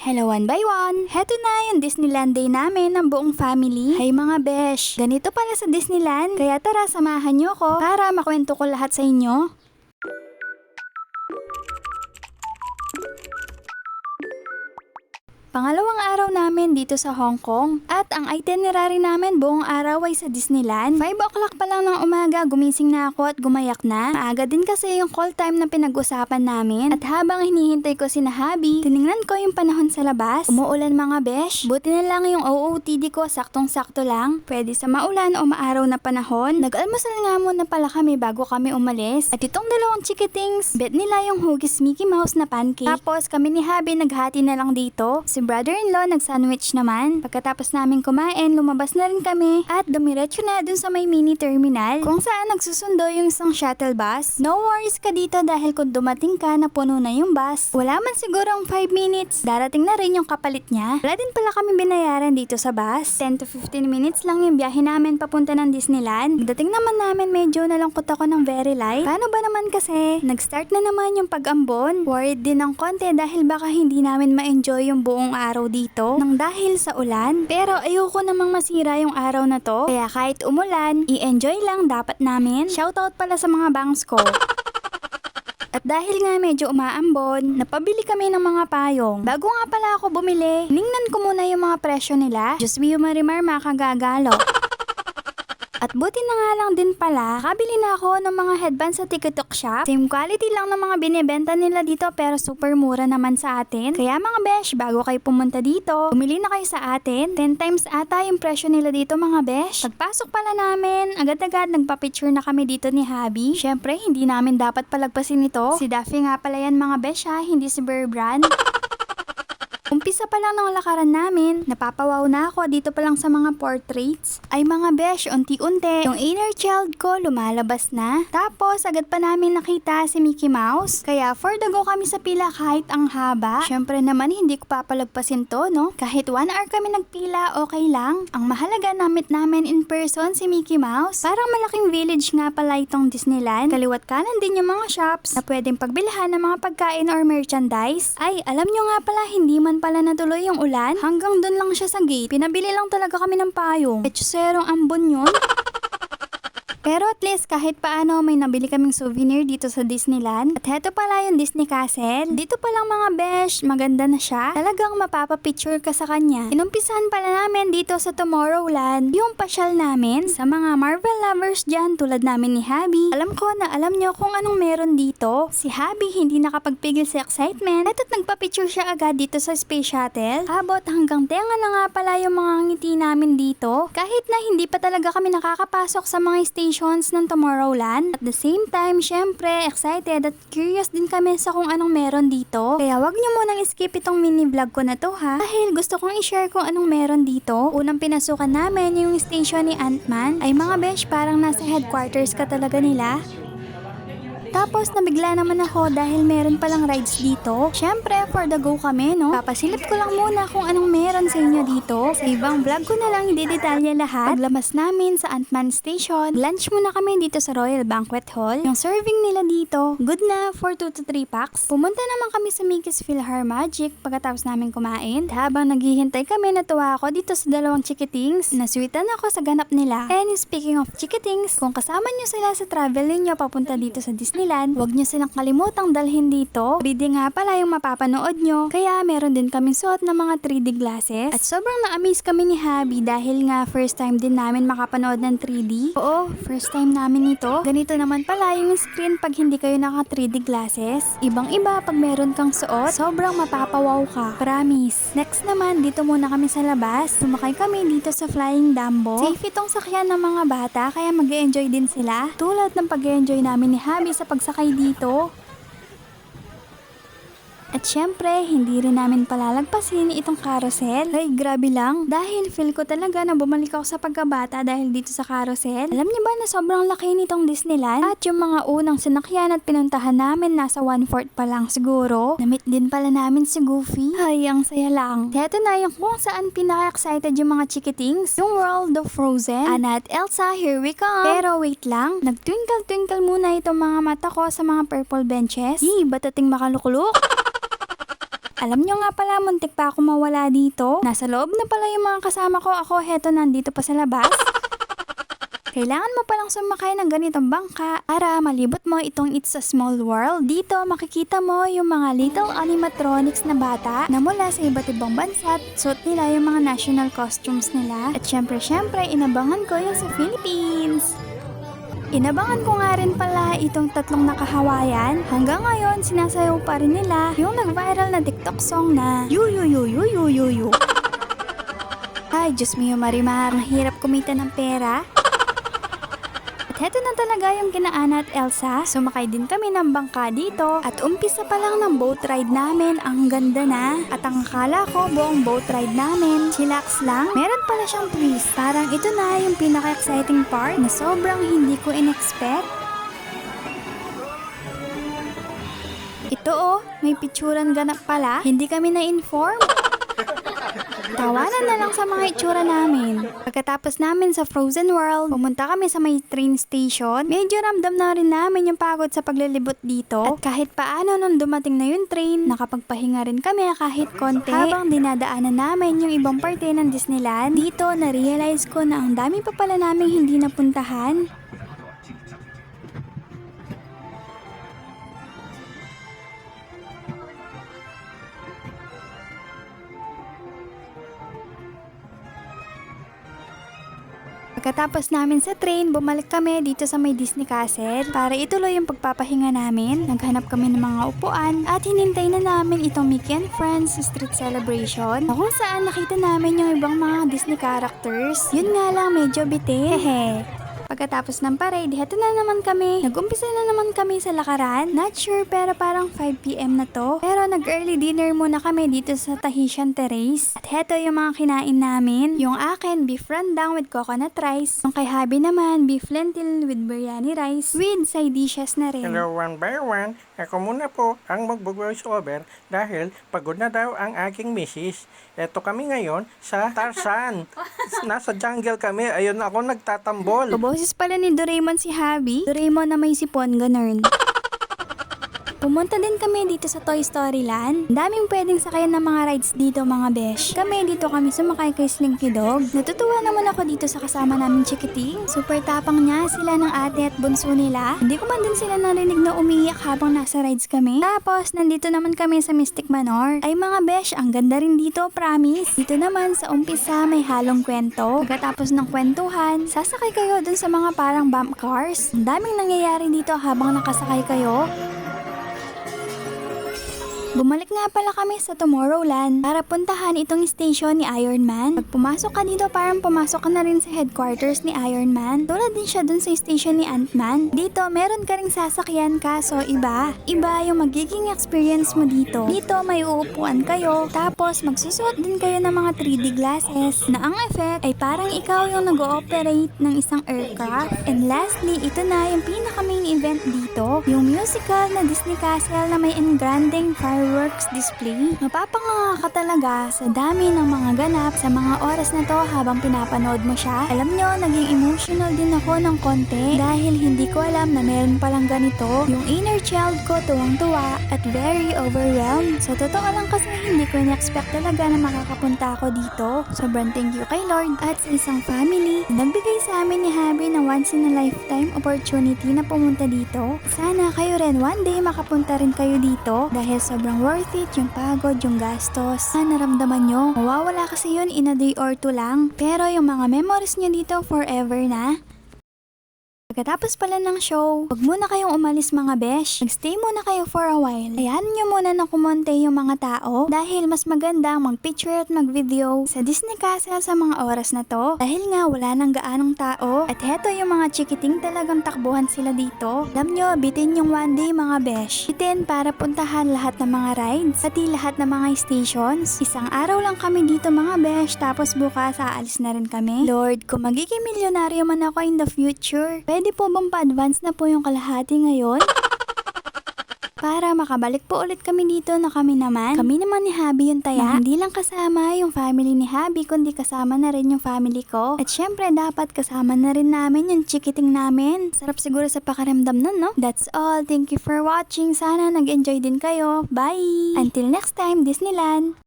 Hello one by one! Heto na yung Disneyland Day namin ng buong family. Hey mga besh! Ganito pala sa Disneyland, kaya tara samahan nyo ko para makwento ko lahat sa inyo. Pangalawang araw namin dito sa Hong Kong at ang itinerary namin buong araw ay sa Disneyland. 5 o'clock pa lang ng umaga gumising na ako at gumayak na. Maaga din kasi yung call time na pinag-usapan namin at habang hinihintay ko si Habi, tiningnan ko yung panahon sa labas. Umuulan mga besh. Buti na lang yung OOTD ko saktong-sakto lang. Pwede sa maulan o maaraw na panahon. Nag-almusal nga muna pala kami bago kami umalis. At itong dalawang chikitings, bet nila yung Huggies Mickey Mouse na pancake. Tapos kami ni Habi naghati na lang dito. Si brother-in-law nag-sandwich naman. Pagkatapos namin kumain, lumabas na rin kami at dumiretso na dun sa may mini terminal kung saan nagsusundo yung isang shuttle bus. No worries ka dito dahil kung dumating ka na puno na yung bus, wala man sigurong 5 minutes, darating na rin yung kapalit niya. Wala din pala kami binayaran dito sa bus. 10 to 15 minutes lang yung biyahe namin papunta ng Disneyland. Pagdating naman namin medyo nalungkot ako ng very light. Paano ba naman kasi? Nag-start na naman yung pag-ambon. Worried din ng konti dahil baka hindi namin ma-enjoy yung buong araw dito nang dahil sa ulan. Pero ayoko namang masira yung araw na to. Kaya kahit umulan, i-enjoy lang dapat namin. Shoutout pala sa mga bangs ko. At dahil nga medyo umaambon, napabili kami ng mga payong. Bago nga pala ako bumili, ningnan ko muna yung mga presyo nila. Just be marimar makagagalo. At buti na nga lang din pala, kabili na ako ng mga headbands sa TikTok shop. Same quality lang ng mga binibenta nila dito pero super mura naman sa atin. Kaya mga besh, bago kayo pumunta dito, bumili na kayo sa atin. 10 times ata yung presyo nila dito mga besh. Pagpasok pala namin, agad-agad nagpa-picture na kami dito ni Habi. Syempre, hindi namin dapat palagpasin ito. Si Daffy nga pala yan mga besh ha, hindi si Bear Brand. Umpisa pa lang ng lakaran namin, napapawaw na ako dito pa lang sa mga portraits. Ay mga besh, unti-unti, yung inner child ko lumalabas na. Tapos, agad pa namin nakita si Mickey Mouse. Kaya for the go kami sa pila kahit ang haba. Syempre naman, hindi ko papalagpasin to, no? Kahit 1 hour kami nagpila, okay lang. Ang mahalaga, namit namin in person si Mickey Mouse. Parang malaking village nga pala itong Disneyland. Kaliwat kanan din yung mga shops na pwedeng pagbilhan ng mga pagkain or merchandise. Ay, alam nyo nga pala, hindi man pala natuloy yung ulan. Hanggang dun lang siya sa gate. Pinabili lang talaga kami ng payong. Etsuserong ambon yun. Pero at least kahit paano may nabili kaming souvenir dito sa Disneyland. At heto pala yung Disney Castle. Dito palang mga besh, maganda na siya. Talagang mapapapicture ka sa kanya. Inumpisahan pala namin dito sa Tomorrowland yung pasyal namin sa mga Marvel lovers dyan tulad namin ni Habi. Alam ko na alam nyo kung anong meron dito. Si Habi hindi nakapagpigil sa excitement. At nagpapicture siya agad dito sa Space Shuttle. Abot hanggang tenga na nga pala yung mga ngiti namin dito. Kahit na hindi pa talaga kami nakakapasok sa mga stations ng Tomorrowland. At the same time, syempre, excited at curious din kami sa kung anong meron dito. Kaya wag nyo munang skip itong mini vlog ko na to ha. Dahil gusto kong i-share kung anong meron dito. Unang pinasukan namin yung station ni Ant-Man. Ay mga besh, parang nasa headquarters ka talaga nila. Tapos nabigla naman ako dahil meron palang rides dito. Syempre, for the go kami, no? Papasilip ko lang muna kung anong meron sa inyo dito. Sa ibang vlog ko na lang i-detalya lahat. Paglamas namin sa Ant-Man Station, lunch muna kami dito sa Royal Banquet Hall. Yung serving nila dito, good na for 2 to 3 packs. Pumunta naman kami sa Mickey's PhilharMagic pagkatapos namin kumain. Habang naghihintay kami, natuwa ako dito sa dalawang chikitings. Nasweetan ako sa ganap nila. And speaking of chikitings, kung kasama nyo sila sa travel ninyo papunta dito sa Disneyland, huwag nyo silang kalimutang dalhin dito. 3D nga pala yung mapapanood nyo. Kaya meron din kaming suot ng mga 3D glasses. At sobrang na-amaze kami ni Habi dahil nga first time din namin makapanood ng 3D. Oo, first time namin ito. Ganito naman pala yung screen pag hindi kayo naka 3D glasses. Ibang-iba pag meron kang suot, sobrang mapapawaw ka. Promise. Next naman, dito muna kami sa labas. Sumakay kami dito sa Flying Dumbo. Safe itong sakyan ng mga bata kaya mag-enjoy din sila. Tulad ng pag-enjoy namin ni Habi sa pagsakay dito. At syempre, hindi rin namin palalagpasin itong carousel. Ay, grabe lang. Dahil feel ko talaga na bumalik ako sa pagkabata dahil dito sa carousel. Alam niyo ba na sobrang laki nitong Disneyland? At yung mga unang sinakyan at pinuntahan namin nasa 1/4 pa lang siguro. Namit din pala namin si Goofy. Ay, ang saya lang. Heto na yung kung saan pinaka-excited yung mga chikitings. Yung World of Frozen. Anna at Elsa, here we come. Pero wait lang. Nagtwinkle-twinkle muna itong mga mata ko sa mga purple benches. Batating makalukluk. Alam nyo nga pala, muntik pa ako mawala dito. Nasa loob na pala yung mga kasama ko. Ako, heto, nandito pa sa labas. Kailangan mo palang sumakay ng ganitong bangka para malibot mo itong It's a Small World. Dito makikita mo yung mga little animatronics na bata na mula sa iba't ibang bansa at suot nila yung mga national costumes nila. At syempre, inabangan ko yung sa Philippines. Inabangan ko nga rin pala itong tatlong nakahawayan. Hanggang ngayon, sinasayaw pa rin nila yung nag-viral na TikTok song na yu yu yu yu yu yu yu. Ay, Diyos mio Marimar, ang hirap kumita ng pera. Heto na talaga yung kina Anna at Elsa. Sumakay din kami ng bangka dito at umpisa pa lang ng boat ride namin. Ang ganda na. At ang akala ko buong boat ride namin, chillax lang. Meron pala siyang twist. Parang ito na yung pinaka-exciting part na sobrang hindi ko in-expect. Ito may picturan ganap pala. Hindi kami na-inform. Tawanan na lang sa mga itsura namin. Pagkatapos namin sa Frozen World, pumunta kami sa may train station. Medyo ramdam na rin namin yung pagod sa paglilibot dito. At kahit paano nung dumating na yung train, nakapagpahinga rin kami kahit konti. Habang dinadaanan namin yung ibang parte ng Disneyland, dito na-realize ko na ang dami pa pala naming hindi napuntahan. Pagkatapos namin sa train, bumalik kami dito sa may Disney Castle para ituloy yung pagpapahinga namin. Naghanap kami ng mga upuan at hinintay na namin itong Mickey and Friends Street Celebration na kung saan nakita namin yung ibang mga Disney characters. Yun nga lang, medyo biti. Hehe. Pagkatapos ng parade, heto na naman kami. Nag-umpisa na naman kami sa lakaran. Not sure pero parang 5 PM na to. Pero nag-early dinner muna kami dito sa Tahitian Terrace. At heto yung mga kinain namin. Yung akin, beef rendang with coconut rice. Yung kay Habi naman, beef lentil with biryani rice with side dishes na rin. Hello, one by one. Ako muna po ang mag-voice over dahil pagod na daw ang aking misis. Eto kami ngayon sa Tarzan. Nasa jungle kami. Ayun ako nagtatambol. Boses pala ni Doraemon si Habi. Doraemon na may sipon, ganun. Pumunta din kami dito sa Toy Story Land. Daming pwedeng sakayan ng mga rides dito mga besh. Dito kami sumakay kay Slinky Dog. Natutuwa naman ako dito sa kasama namin Chikiting. Super tapang niya sila ng ate at bunso nila. Hindi ko man din sila narinig na umiyak habang nasa rides kami. Tapos nandito naman kami sa Mystic Manor. Ay mga besh, ang ganda rin dito, promise. Dito naman sa umpisa may halong kwento. Pagkatapos ng kwentuhan, sasakay kayo dun sa mga parang bump cars. Ang daming nangyayari dito habang nakasakay kayo. Bumalik nga pala kami sa Tomorrowland para puntahan itong station ni Iron Man. Pag pumasok ka dito, parang pumasok ka na rin sa headquarters ni Iron Man. Tulad din siya dun sa station ni Ant-Man. Dito, meron ka ring sasakyan kaso iba. Iba yung magiging experience mo dito. Dito, may uupuan kayo. Tapos, magsusuot din kayo ng mga 3D glasses na ang effect ay parang ikaw yung nag-ooperate ng isang aircraft. And lastly, ito na yung pinaka main event dito. Yung musical na Disney Castle na may engranding fireworks display. Mapapanganga ka talaga sa dami ng mga ganap sa mga oras na to habang pinapanood mo siya. Alam nyo, naging emotional din ako ng konti dahil hindi ko alam na meron palang ganito. Yung inner child ko tuwang-tuwa at very overwhelmed. Sa totoo lang kasi hindi ko in-expect talaga na makakapunta ako dito. Sobrang thank you kay Lord at sa isang family na nagbigay sa amin ni Habi ng once in a lifetime opportunity na pumunta dito. Sana kayo rin one day makapunta rin kayo dito dahil sobrang worth it yung pagod, yung gastos. Naramdaman nyo, mawawala kasi yun in a day or two lang. Pero yung mga memories nyo dito forever na. Pagkatapos pala ng show, wag muna kayong umalis mga besh. Magstay muna kayo for a while. Hayaan nyo muna na kumonte yung mga tao dahil mas maganda mag-picture at mag-video sa Disney Castle sa mga oras na to. Dahil nga wala nang gaanong tao. At heto yung mga chikiting talagang takbuhan sila dito. Alam nyo, bitin yung one day mga besh. Bitin para puntahan lahat ng mga rides, pati lahat ng mga stations. Isang araw lang kami dito mga besh, tapos bukas aalis na rin kami. Lord, kung magiging milyonaryo man ako in the future, pwede po bang pa-advance na po yung kalahati ngayon? para makabalik po ulit kami dito na kami naman. Kami naman ni Habi yung taya. Na hindi lang kasama yung family ni Habi, kundi kasama na rin yung family ko. At syempre, dapat kasama na rin namin yung chikiting namin. Sarap siguro sa pakiramdam nun, no? That's all. Thank you for watching. Sana nag-enjoy din kayo. Bye! Until next time, Disneyland!